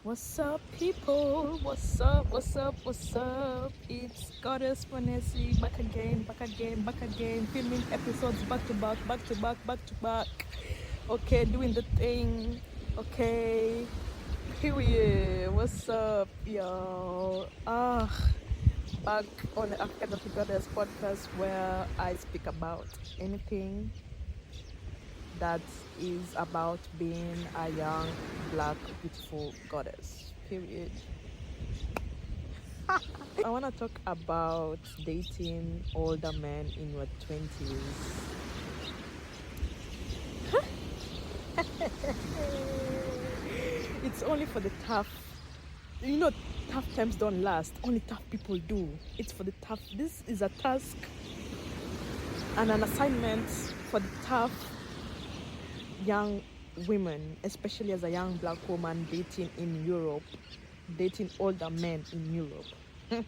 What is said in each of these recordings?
What's up, people? What's up? What's up? What's up? It's Goddess Vanessa back again, back again, back again, filming episodes back to back, back to back, back to back. Okay, doing the thing. Okay, period. What's up, y'all? Back on the African of the Goddess podcast where I speak about anything that is about being a young, black, beautiful goddess. Period. I want to talk about dating older men in your 20s. It's only for the tough. You know, tough times don't last. Only tough people do. It's for the tough. This is a task and an assignment for the tough young women, especially as a young black woman dating in Europe, dating older men in Europe. You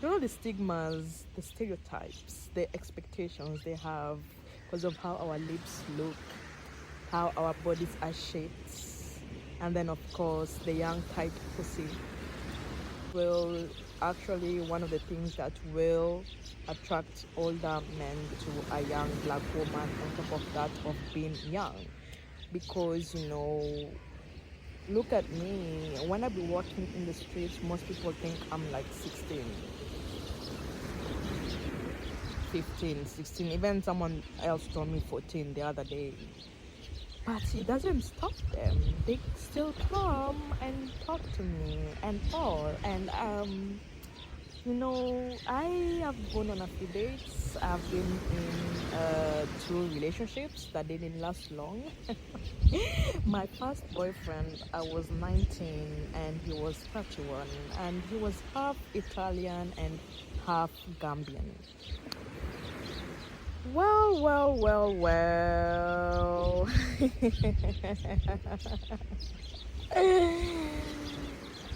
know, the stigmas, the stereotypes, the expectations they have because of how our lips look, how our bodies are shaped, and then of course the young tight pussy will actually one of the things that will attract older men to a young black woman on top of that of being young. Because look at me, when I be walking in the streets, most people think I'm like 16, 15, 16. Even someone else told me 14 the other day. But it doesn't stop them. They still come and talk to me and all. And I have gone on a few dates. I've been in 2 relationships that didn't last long. My first boyfriend, I was 19 and he was 31, and he was half Italian and half Gambian. Well.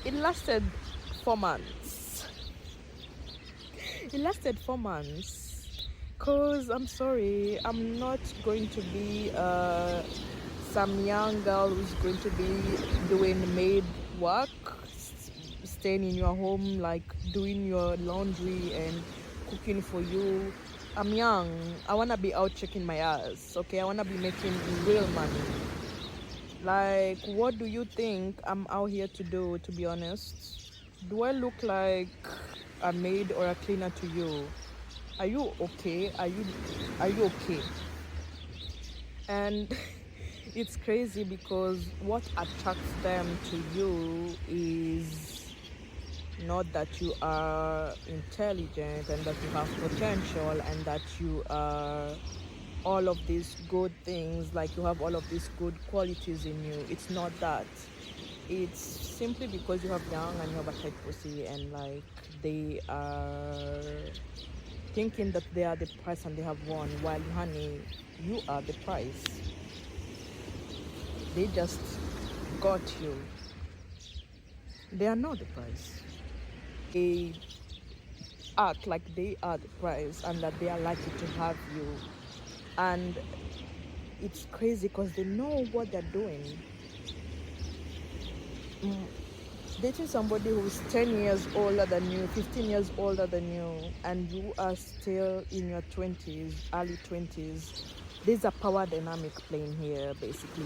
It lasted 4 months. It lasted 4 months. Cause I'm sorry, I'm not going to be some young girl who's going to be doing maid work, staying in your home, like doing your laundry and cooking for you. I'm young. I wanna be out checking my ass. Okay, I wanna be making real money. Like, what do you think I'm out here to do? To be honest, do I look like a maid or a cleaner to you? Are you okay? Are you okay? And it's crazy because what attracts them to you is not that you are intelligent and that you have potential and that you are all of these good things, like you have all of these good qualities in you. It's not that. It's simply because you have young and you have a tight pussy, and like they are thinking that they are the price and they have won, while honey, you are the price. They just got you. They are not the price. They act like they are the prize and that they are likely to have you. And it's crazy because they know what they're doing. Dating somebody who's 10 years older than you, 15 years older than you, and you are still in your 20s, early 20s, there's a power dynamic playing here. Basically,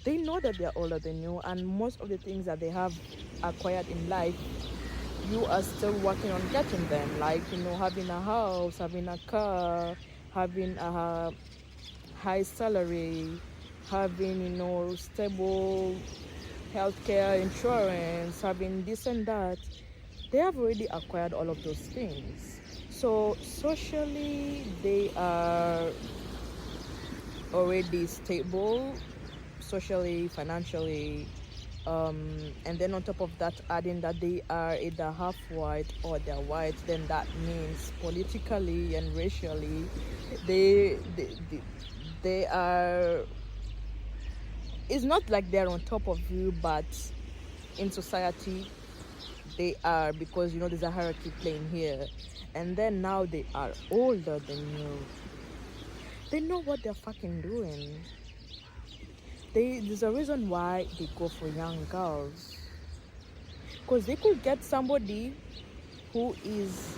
they know that they're older than you, and most of the things that they have acquired in life, you are still working on getting them, like having a house, having a car, having a high salary, having stable healthcare insurance, having this and that. They have already acquired all of those things. So socially they are already stable, socially, financially, and then on top of that, adding that they are either half white or they're white, then that means politically and racially they are, it's not like they're on top of you, but in society they are, because there's a hierarchy playing here. And then now they are older than you. They know what they're fucking doing. There's a reason why they go for young girls. Because they could get somebody who is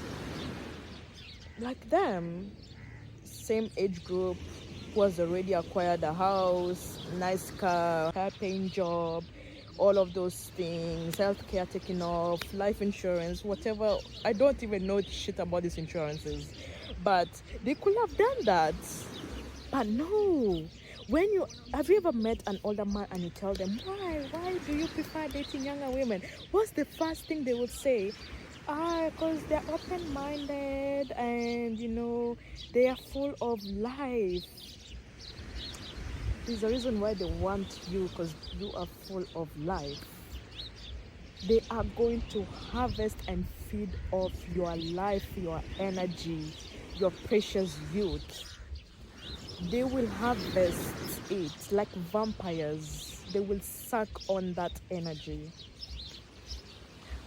like them, same age group, who has already acquired a house, nice car, high-paying job, all of those things, healthcare taken off, life insurance, whatever. I don't even know shit about these insurances, but they could have done that. But no. Have you ever met an older man and you tell them, why do you prefer dating younger women? What's the first thing they would say? Because they're open-minded and, they are full of life. There's a reason why they want you, because you are full of life. They are going to harvest and feed off your life, your energy, your precious youth. They will harvest it like vampires. They will suck on that energy.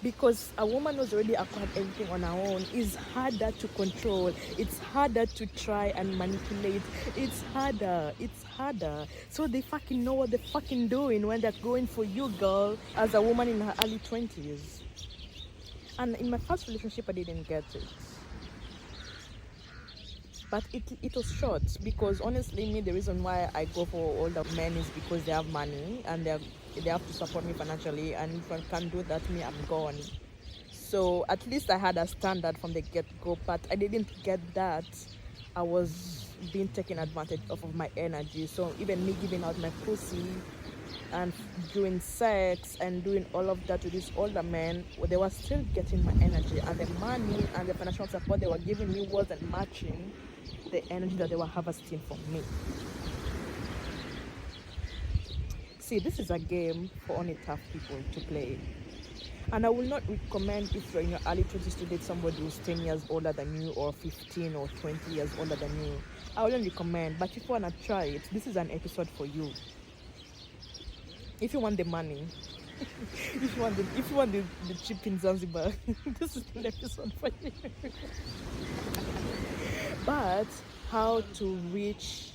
Because a woman who's already acquired everything on her own is harder to control. It's harder to try and manipulate. It's harder. So they fucking know what they're fucking doing when they're going for you, girl, as a woman in her early 20s. And in my first relationship, I didn't get it. But it was short, because honestly, the reason why I go for older men is because they have money and they have to support me financially, and if I can't do that, I'm gone. So at least I had a standard from the get-go, but I didn't get that. I was being taken advantage of my energy. So even me giving out my pussy and doing sex and doing all of that to these older men, they were still getting my energy, and the money and the financial support they were giving me wasn't matching the energy that they were harvesting from me. See, this is a game for only tough people to play. And I will not recommend, if you're in your early 20s, to date somebody who's 10 years older than you, or 15 or 20 years older than you. I wouldn't recommend, but if you want to try it, this is an episode for you. If you want the money, if you want the chip in Zanzibar, this is an episode for you. But how to reach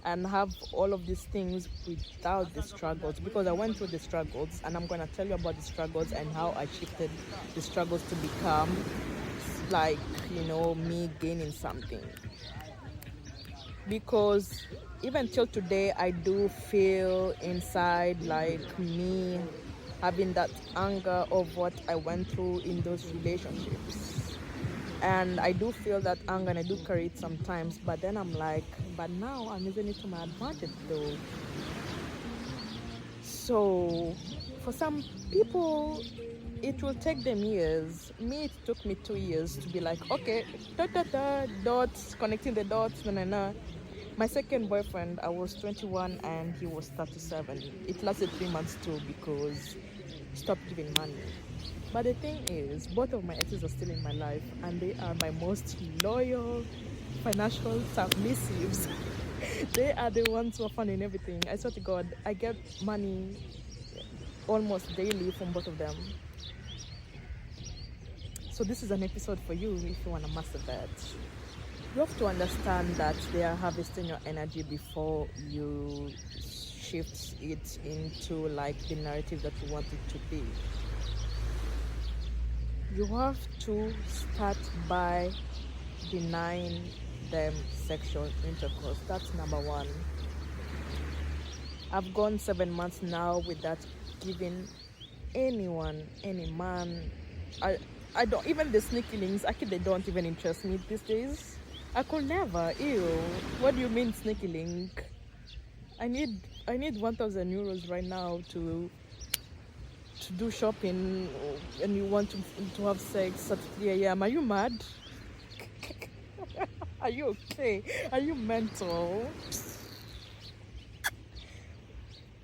and have all of these things without the struggles, because I went through the struggles, and I'm going to tell you about the struggles and how I shifted the struggles to become like, me gaining something. Because even till today, I do feel inside like me having that anger of what I went through in those relationships. And I do feel that anger, and I do carry it sometimes, but then I'm like, but now I'm using it to my advantage though. So for some people, it will take them years. Me, it took me 2 years to be like, okay, dots, connecting the dots, My second boyfriend, I was 21 and he was 37. It lasted 3 months too, because he stopped giving money. But the thing is, both of my exes are still in my life, and they are my most loyal, financial submissives. They are the ones who are funding everything. I swear to God, I get money almost daily from both of them. So this is an episode for you if you want to master that. You have to understand that they are harvesting your energy before you shift it into like the narrative that you want it to be. You have to start by denying them sexual intercourse. That's number one. I've gone 7 months now without giving anyone, any man. I don't, even the sneaky links, actually they don't even interest me these days. I could never. Ew. What do you mean sneaky link? I need 1,000 euros right now to do shopping, and you want to have sex at 3 a.m. Are you mad? Are you okay? Are you mental?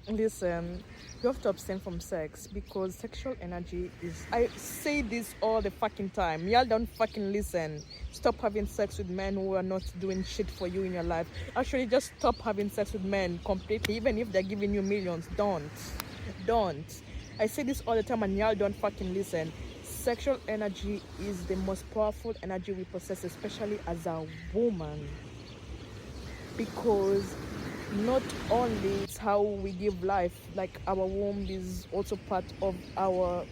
Listen, you have to abstain from sex, because sexual energy is, I say this all the fucking time, y'all don't fucking listen. Stop having sex with men who are not doing shit for you in your life. Actually, just stop having sex with men completely. Even if they're giving you millions, don't. I say this all the time, and y'all don't fucking listen. Sexual energy is the most powerful energy we possess, especially as a woman. because not only it's how we give life, like our womb is also part of our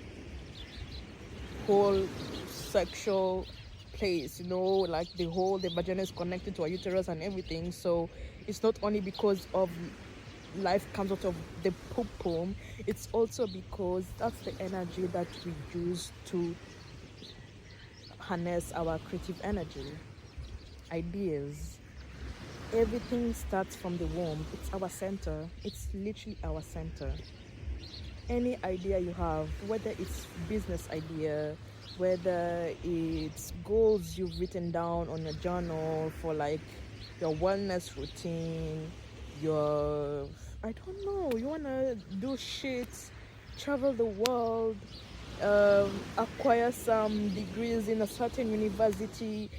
whole sexual place, like the vagina is connected to our uterus and everything. So it's not only because of life comes out of the poop, it's also because that's the energy that we use to harness our creative energy, ideas. Everything starts from the womb. It's our center. It's literally our center. Any idea you have, whether it's business idea, whether it's goals you've written down on your journal for like your wellness routine, your, I don't know, you wanna do shit, travel the world, acquire some degrees in a certain university,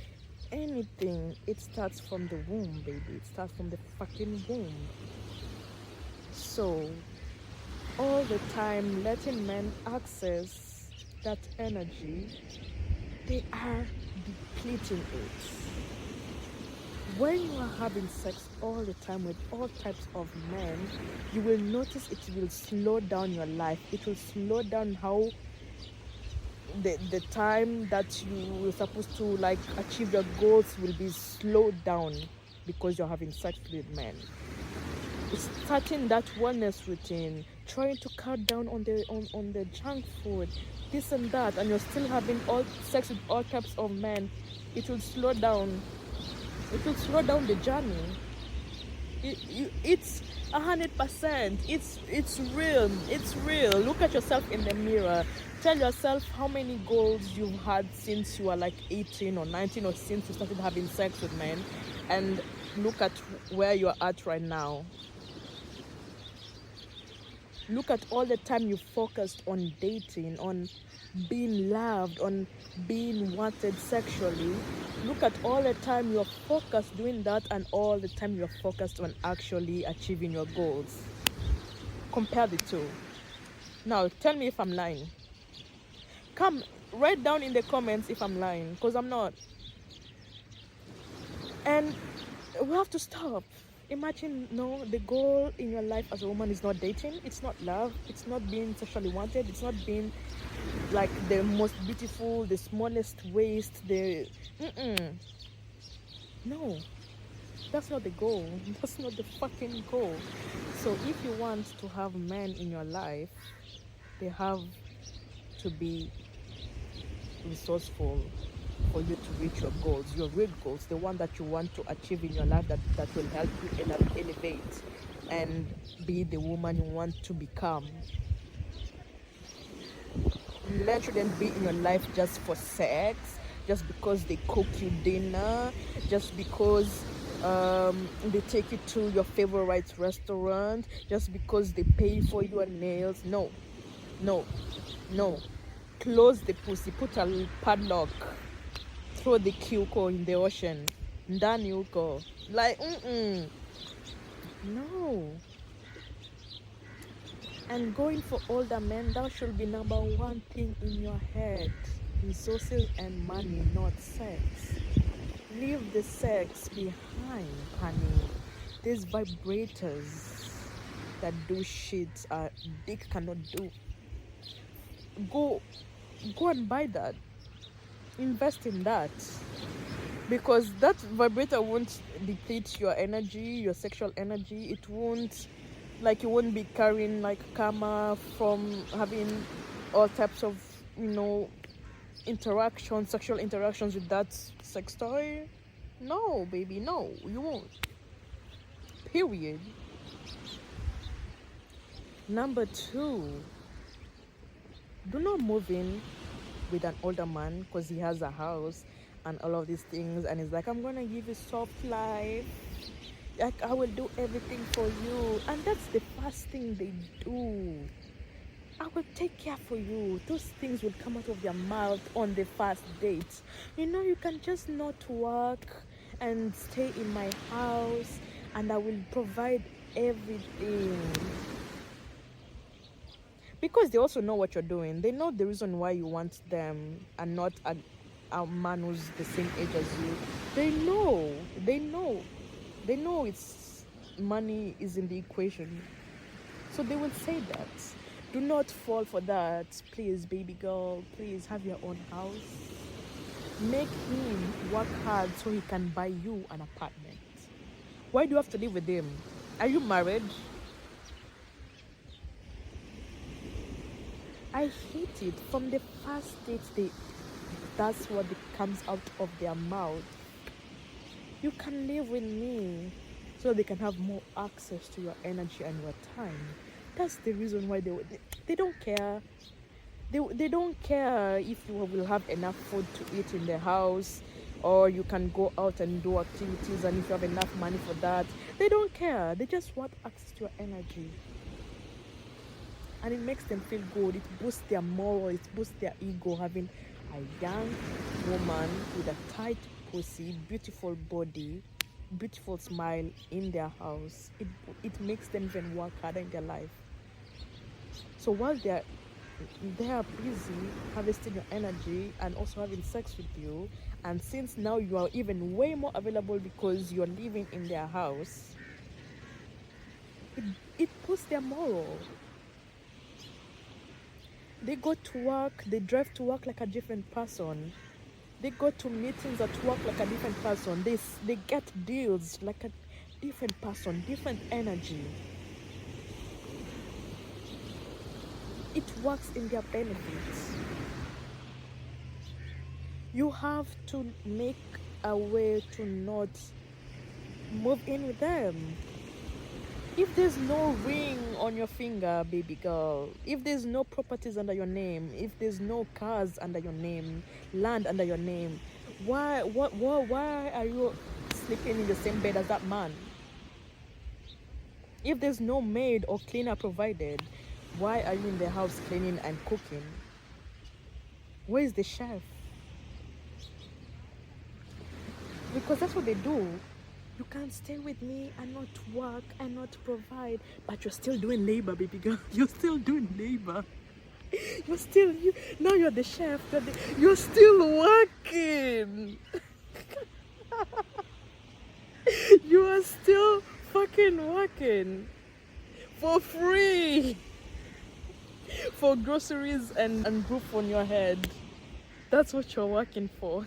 anything, it starts from the womb, baby. It starts from the fucking womb. So all the time letting men access that energy, they are depleting it. When you are having sex all the time with all types of men, you will notice it will slow down your life. It will slow down how the time that you were supposed to like achieve your goals will be slowed down because you're having sex with men. Starting that wellness routine, trying to cut down on the junk food, this and that, and you're still having all sex with all types of men, it will slow down. It will slow down the journey. It's 100%. It's real. It's real. Look at yourself in the mirror. Tell yourself how many goals you've had since you were like 18 or 19, or since you started having sex with men, and look at where you're at right now. Look at all the time you focused on dating, on being loved, on being wanted sexually. Look at all the time you're focused doing that, and all the time you're focused on actually achieving your goals. Compare the two. Now, tell me if I'm lying. Come, write down in the comments if I'm lying, because I'm not. And we have to stop. Imagine, no, the goal in your life as a woman is not dating, it's not love, it's not being sexually wanted, it's not being like the most beautiful, the smallest waist, no, that's not the goal. That's not the fucking goal. So if you want to have men in your life, they have to be resourceful for you to reach your goals, your real goals, the one that you want to achieve in your life, that will help you elevate and be the woman you want to become. Men shouldn't be in your life just for sex, just because they cook you dinner, just because they take you to your favorite restaurant, just because they pay for your nails. No. Close the pussy, put a padlock, throw the cuco in the ocean, ndani uko, like no. And going for older men, that should be number one thing in your head. Resources and money, not sex. Leave the sex behind, honey. There's vibrators that do shit dick cannot do. Go and buy that. Invest in that, because that vibrator won't deplete your energy, your sexual energy. It won't, like, you won't be carrying like karma from having all types of sexual interactions with that sex toy. No, baby, no, you won't. Period. Number 2, do not move in with an older man because he has a house and all of these things, and he's like, I'm gonna give you soft life, like I will do everything for you. And that's the first thing they do. I will take care for you. Those things will come out of their mouth on the first date. You can just not work and stay in my house and I will provide everything. Because they also know what you're doing. They know the reason why you want them and not a man who's the same age as you. They know. They know it's money is in the equation. So they will say that. Do not fall for that. Please, baby girl, please have your own house. Make him work hard so he can buy you an apartment. Why do you have to live with him? Are you married? I hate it. From the first date, that's what comes out of their mouth. You can live with me so they can have more access to your energy and your time. That's the reason why they don't care. They don't care if you will have enough food to eat in the house, or you can go out and do activities, and if you have enough money for that. They don't care. They just want access to your energy. And it makes them feel good. It boosts their moral, it boosts their ego, having a young woman with a tight pussy, beautiful body, beautiful smile in their house. It makes them even work harder in their life. So while they are busy harvesting your energy and also having sex with you, and since now you are even way more available because you're living in their house, it boosts their moral. They go to work, they drive to work like a different person. They go to meetings at work like a different person. They get deals like a different person, different energy. It works in their benefits. You have to make a way to not move in with them. If there's no ring on your finger, baby girl, if there's no properties under your name, if there's no cars under your name, land under your name, why are you sleeping in the same bed as that man? If there's no maid or cleaner provided, why are you in the house cleaning and cooking? Where is the chef? Because that's what they do. You can't stay with me and not work and not provide, but you're still doing labor, baby girl. You're still doing labor. Now you're the chef. You're still working. You are still fucking working for free for groceries and roof on your head. That's what you're working for.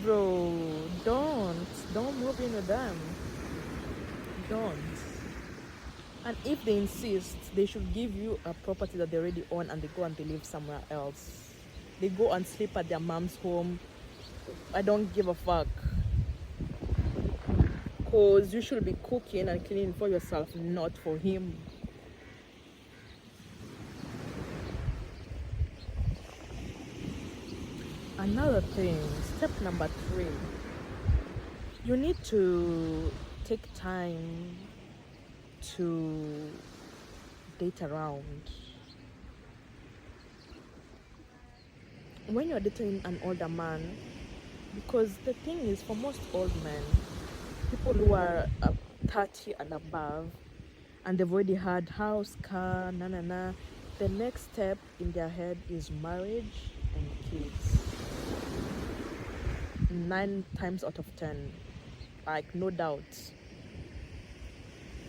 Bro, don't move in with them. Don't. And if they insist, they should give you a property that they already own, and they go and they live somewhere else. They go and sleep at their mom's home. I don't give a fuck. Because you should be cooking and cleaning for yourself, not for him. Another thing, step number 3, you need to take time to date around. When you're dating an older man, because the thing is, for most old men, people who are 30 and above, and they've already had house, car, the next step in their head is marriage and kids. 9 times out of 10, like, no doubt.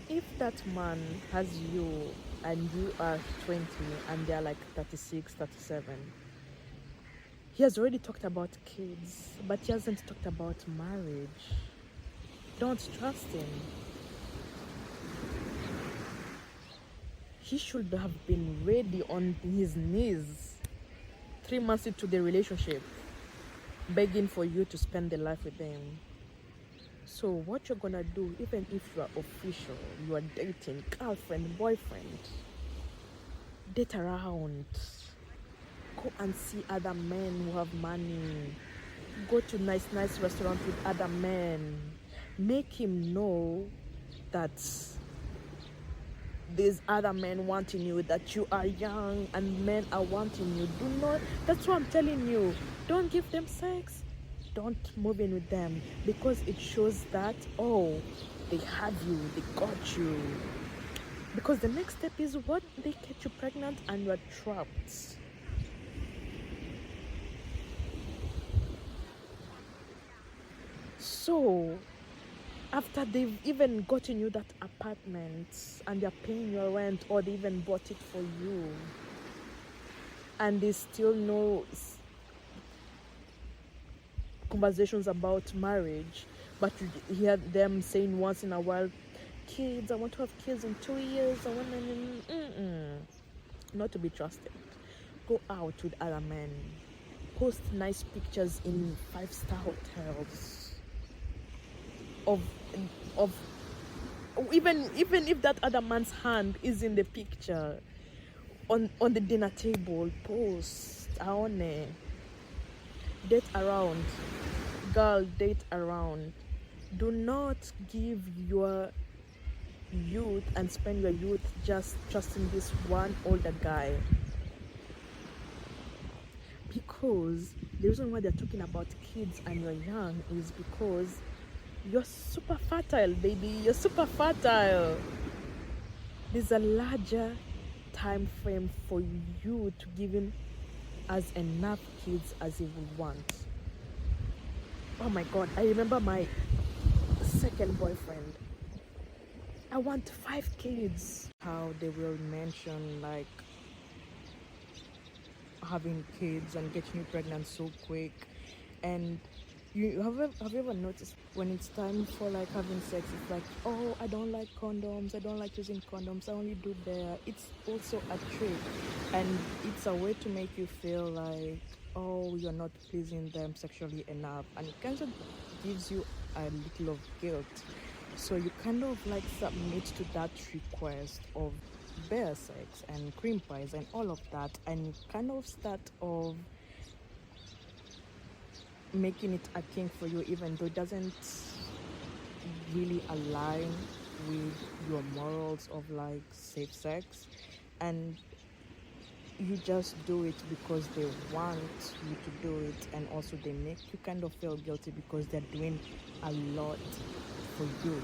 If that man has you and you are 20 and they're like 36, 37, he has already talked about kids, but he hasn't talked about marriage. Don't trust him. He should have been ready on his knees 3 months into the relationship, begging for you to spend the life with him. So what you're gonna do, even if you are official, you are dating, girlfriend, boyfriend, date around, go and see other men who have money, go to nice restaurants with other men. Make him know that there's other men wanting you, that you are young and men are wanting you. That's what I'm telling you. Don't give them sex. Don't move in with them, because it shows that, oh, they have you, they got you. Because the next step is what? They get you pregnant and you're trapped. So after they've even gotten you that apartment and they're paying your rent, or they even bought it for you, and they still know conversations about marriage, but you hear them saying once in a while, kids, I want to have kids in 2 years, I want to, not to be trusted. Go out with other men, post nice pictures in 5-star hotels of even if that other man's hand is in the picture on the dinner table, post aone. Date around, girl, date around. Do not give your youth and spend your youth just trusting this one older guy, because the reason why they're talking about kids and you're young is because you're super fertile, baby. You're super fertile. There's a larger time frame for you to give him as enough kids as he would want. Oh my god, I remember my second boyfriend. I want 5 kids. How they will mention like having kids and getting you pregnant so quick. And have you ever noticed when it's time for like having sex, it's like, oh, I don't like condoms, I don't like using condoms, I only do there. It's also a trick, and it's a way to make you feel like, oh, you're not pleasing them sexually enough, and it kind of gives you a little of guilt. So you kind of like submit to that request of bear sex and cream pies and all of that, and you kind of start of making it a thing for you, even though it doesn't really align with your morals of like safe sex, and you just do it because they want you to do it, and also they make you kind of feel guilty because they're doing a lot for you,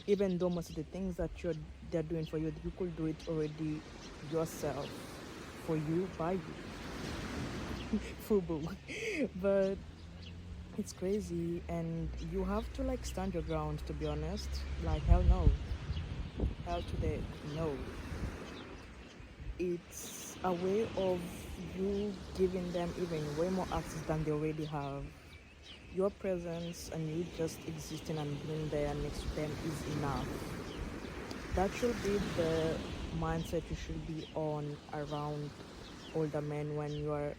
even though most of the things that they're doing for you, you could do it already yourself, for you, by you. Fubu. But it's crazy, and you have to like stand your ground, to be honest. Like, hell no, hell to the no. It's a way of you giving them even way more access than they already have. Your presence and you just existing and being there next to them is enough. That should be the mindset you should be on around older men when you are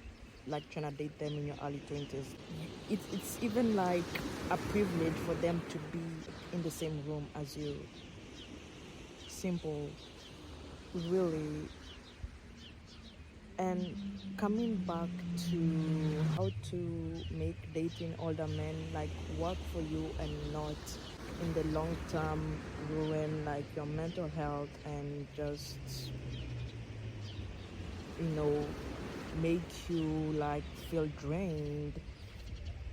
like trying to date them in your early 20s. It's even like a privilege for them to be in the same room as you. Simple, really. And coming back to how to make dating older men like work for you and not in the long term ruin like your mental health and just, you know, make you like feel drained,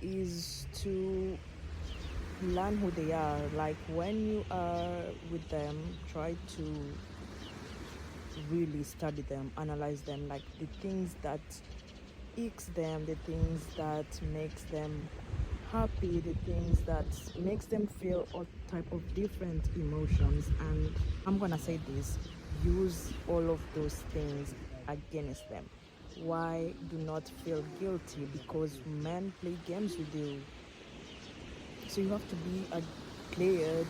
is to learn who they are. Like when you are with them, try to really study them, analyze them, like the things that icks them, the things that makes them happy, the things that makes them feel all type of different emotions. And I'm gonna say this, use all of those things against them. Why? Do not feel guilty, because men play games with you, so you have to be a player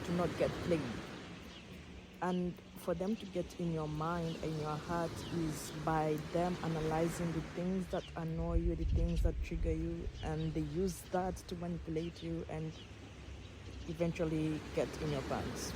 to not get played. And for them to get in your mind and your heart is by them analyzing the things that annoy you, the things that trigger you, and they use that to manipulate you and eventually get in your pants.